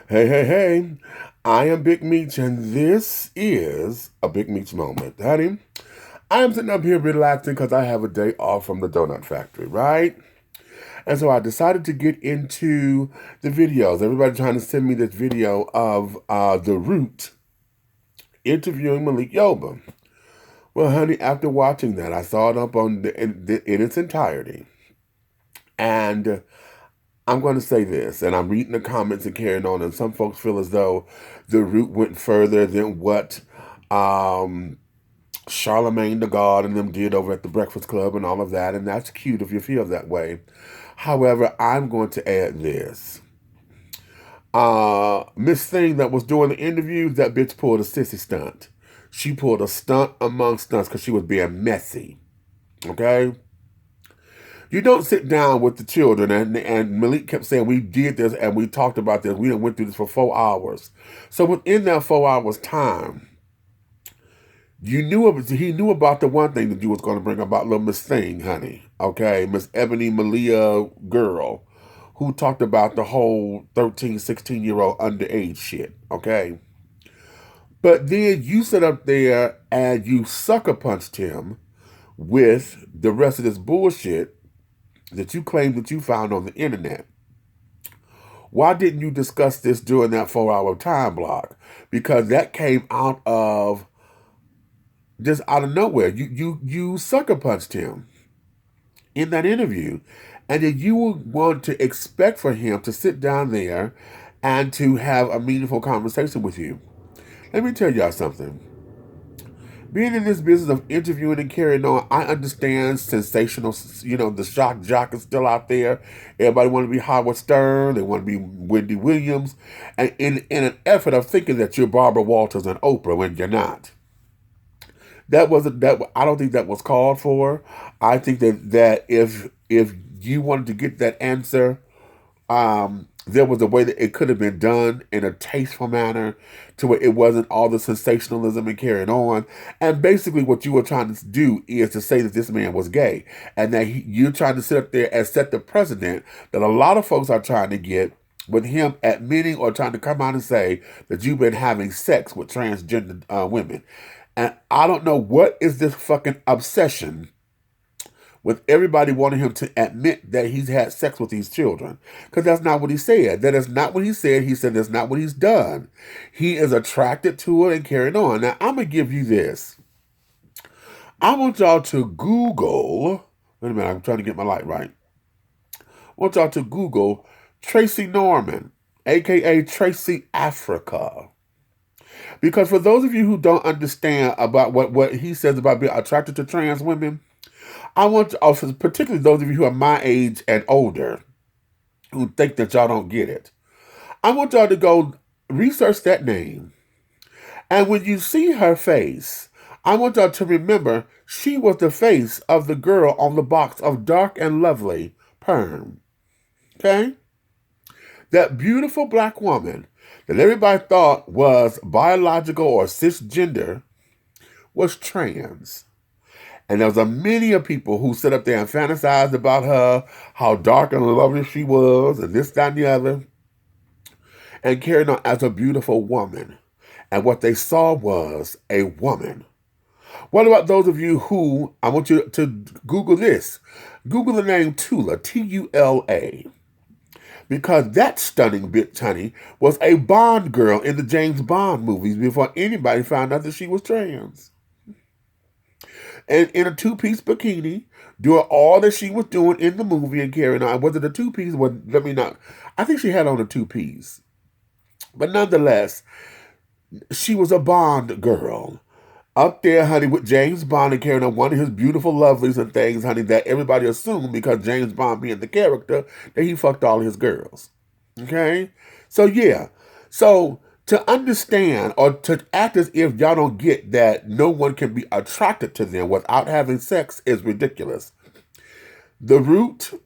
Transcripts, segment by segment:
Hey, hey, hey. I am Big Meach, and this is a Big Meach Moment. Honey, I am sitting up here relaxing because I have a day off from the donut factory, right? And so I decided to get into the videos. Everybody trying to send me this video of The Root interviewing Malik Yoba. Well, honey, after watching that, I saw it up in its entirety. And I'm going to say this, and I'm reading the comments and carrying on, and some folks feel as though the route went further than what um, Charlemagne the God and them did over at the Breakfast Club and all of that, and that's cute if you feel that way. However, I'm going to add this. Miss Thing that was doing the interview, that bitch pulled a sissy stunt. She pulled a stunt among stunts because she was being messy. Okay? You don't sit down with the children, and Malik kept saying we did this and we talked about this. We went through this for 4 hours. So within that 4 hours time, he knew about the one thing that you was going to bring about little Miss Thing, honey. Okay, Miss Ebony Malia girl, who talked about the whole 13, 16-year-old underage shit. Okay, but then you sit up there and you sucker punched him with the rest of this bullshit that you claim that you found on the internet. Why didn't you discuss this during that 4 hour time block? Because that came out of just out of nowhere. You sucker punched him in that interview. And then you would want to expect for him to sit down there and to have a meaningful conversation with you. Let me tell y'all something. Being in this business of interviewing and carrying on, I understand sensational, the shock jock is still out there. Everybody want to be Howard Stern. They want to be Wendy Williams. And in an effort of thinking that you're Barbara Walters and Oprah when you're not. That wasn't that. I don't think that was called for. I think that if you wanted to get that answer, there was a way that it could have been done in a tasteful manner to where it wasn't all the sensationalism and carrying on. And basically, what you were trying to do is to say that this man was gay and that you're trying to sit up there and set the precedent that a lot of folks are trying to get with him admitting or trying to come out and say that you've been having sex with transgender women. And I don't know what is this fucking obsession with everybody wanting him to admit that he's had sex with these children. Because that's not what he said. That is not what he said. He said that's not what he's done. He is attracted to it and carried on. Now, I'm going to give you this. I want y'all to Google. Wait a minute, I'm trying to get my light right. I want y'all to Google Tracy Norman, aka Tracy Africa. Because for those of you who don't understand about what he says about being attracted to trans women, I want to, particularly those of you who are my age and older, who think that y'all don't get it. I want y'all to go research that name. And when you see her face, I want y'all to remember she was the face of the girl on the box of Dark and Lovely Perm. Okay? That beautiful black woman that everybody thought was biological or cisgender was trans. And there was a many of people who sit up there and fantasized about her, how dark and lovely she was, and this, that, and the other, and carried on as a beautiful woman. And what they saw was a woman. What about those of you who, I want you to Google this. Google the name Tula, Tula. Because that stunning bitch, honey, was a Bond girl in the James Bond movies before anybody found out that she was trans. And in a two-piece bikini, doing all that she was doing in the movie and carrying on. Was it a two-piece? Well, let me not. I think she had on a two-piece. But nonetheless, she was a Bond girl. Up there, honey, with James Bond and carrying on one of his beautiful lovelies and things, honey, that everybody assumed because James Bond being the character, that he fucked all his girls. Okay? So, yeah. So, to understand or to act as if y'all don't get that no one can be attracted to them without having sex is ridiculous. The Root,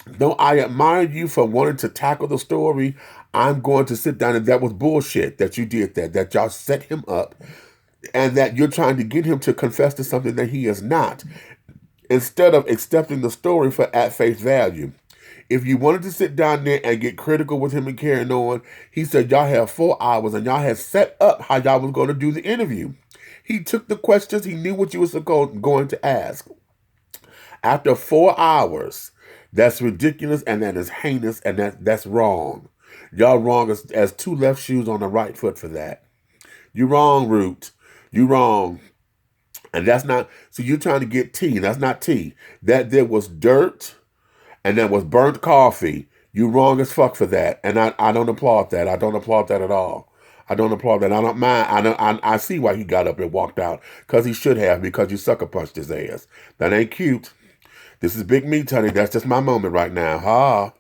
though I admire you for wanting to tackle the story, I'm going to sit down and that was bullshit that you did that y'all set him up and that you're trying to get him to confess to something that he is not instead of accepting the story for at face value. If you wanted to sit down there and get critical with him and carrying on, he said y'all have 4 hours and y'all had set up how y'all was going to do the interview. He took the questions. He knew what you was going to ask. After 4 hours, that's ridiculous and that is heinous and that's wrong. Y'all wrong as two left shoes on the right foot for that. You wrong, Root. You wrong. And that's not, so you're trying to get tea. That's not tea. That there was dirt and that was burnt coffee. You wrong as fuck for that. And I don't applaud that. I don't applaud that at all. I don't applaud that. I don't mind. I see why he got up and walked out. Because he should have, because you sucker punched his ass. That ain't cute. This is Big Meach, honey. That's just my moment right now. Ha.